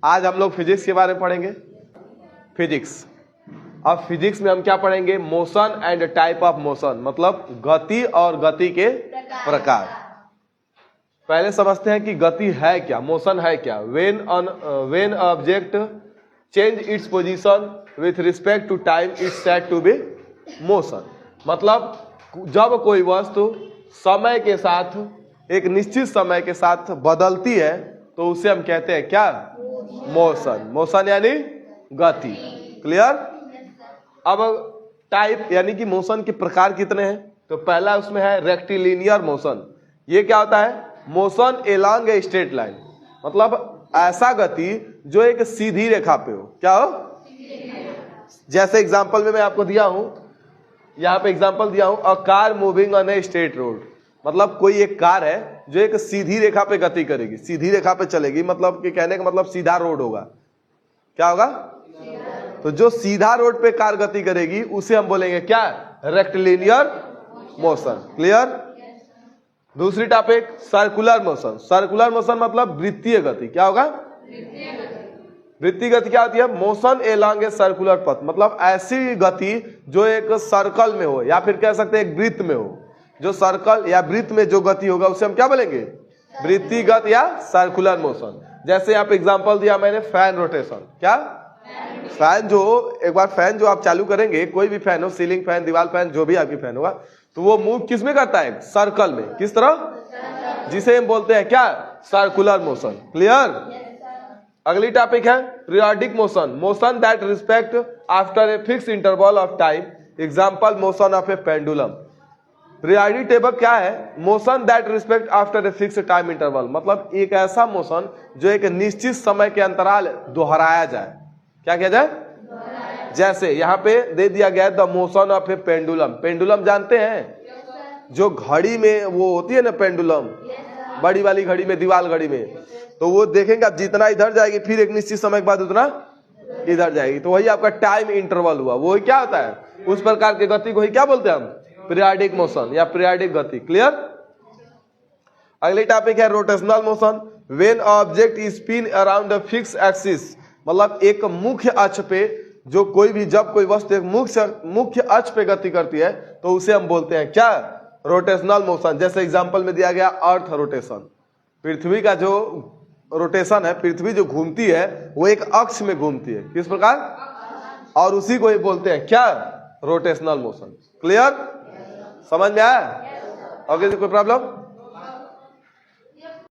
आज हम लोग फिजिक्स के बारे में पढ़ेंगे। फिजिक्स, अब फिजिक्स में हम क्या पढ़ेंगे? Motion and type of motion, मतलब गति और गति के प्रकार। पहले समझते हैं कि गति है क्या, मोशन है क्या। When object change its position with respect to time its said to be motion. मतलब जब कोई वस्तु समय के साथ, एक निश्चित समय के साथ बदलती है तो उसे हम कहते हैं क्या? मोशन। मोशन यानी गति। क्लियर? अब टाइप यानी कि मोशन के प्रकार कितने हैं? तो पहला उसमें है रेक्टिलिनियर मोशन। ये क्या होता है? Motion along a straight line, मतलब ऐसा गति जो एक सीधी रेखा पे हो। क्या हो? जैसे एग्जांपल में मैं आपको दिया हूं, यहाँ पे एग्जांपल दिया हूं, a car moving on a straight road. मतलब कोई एक कार है जो एक सीधी रेखा पे गति करेगी, सीधी रेखा पे चलेगी, मतलब कि कहने का मतलब सीधा रोड होगा। क्या होगा? तो जो सीधा रोड पे कार गति करेगी उसे हम बोलेंगे क्या? Rectilinear motion. क्लियर? दूसरी topic circular motion. Circular motion मतलब वृत्तीय गति। क्या होगा? वृत्तीय गति क्या होती है? मोशन एलॉन्ग ए सर्कुलर पथ, मतलब ऐसी गति जो एक सर्कल में हो, या फिर कह सकते हैं एक वृत्त में हो। जो सर्कल या वृत्त में जो गति होगा उसे हम क्या बोलेंगे? वृत्तिगत या सर्कुलर मोशन। जैसे यहाँ पे एग्जांपल दिया मैंने, फैन रोटेशन। क्या? फैन जो एक बार फैन जो आप चालू करेंगे, कोई भी फैन हो, सीलिंग फैन, दीवार फैन, जो भी आपकी फैन होगा, तो वो मूव किस में करता है? सर्कल में। किस तरह? जिसे हम बोलते हैं क्या? Circular motion. क्लियर? अगली टॉपिक है periodic motion. Motion that respect after a fix interval of time. Example motion of A pendulum. Periodic table क्या है? Motion that respect after a fix time interval, मतलब एक ऐसा मोशन जो एक निश्चित समय के अंतराल दोहराया जाए। क्या किया जाए? जैसे यहाँ पे दे दिया गया the motion of A pendulum. Pendulum जानते हैं? जो घड़ी में वो होती है ना पेंडुलम, बड़ी वाली घड़ी में, दीवाल घड़ी में, तो वो देखेंगे आप जितना इधर जाएगी फिर एक निश्चित समय के बाद उतना इधर जाएगी, तो वही आपका टाइम इंटरवल हुआ। वो क्या होता है? उस प्रकार की गति को ही क्या बोलते हैं हम? पीरियोडिक मोशन या पीरियोडिक गति। क्लियर? अगली टॉपिक है rotational motion. When object is spin around a fix axis, मतलब एक मुख्य अक्ष पे जो कोई भी, जब कोई वस्तु एक मुख्य अक्ष पे गति करती है तो उसे हम बोलते हैं क्या? Rotational motion. जैसे एग्जांपल में दिया गया अर्थ रोटेशन। पृथ्वी का जो रोटेशन है, पृथ्वी जो घूमती है वो एक अक्ष में घूमती है। किस प्रकार? और उसी को ही बोलते हैं क्या? Rotational motion. क्लियर? समझ में आया? ओके, कोई प्रॉब्लम?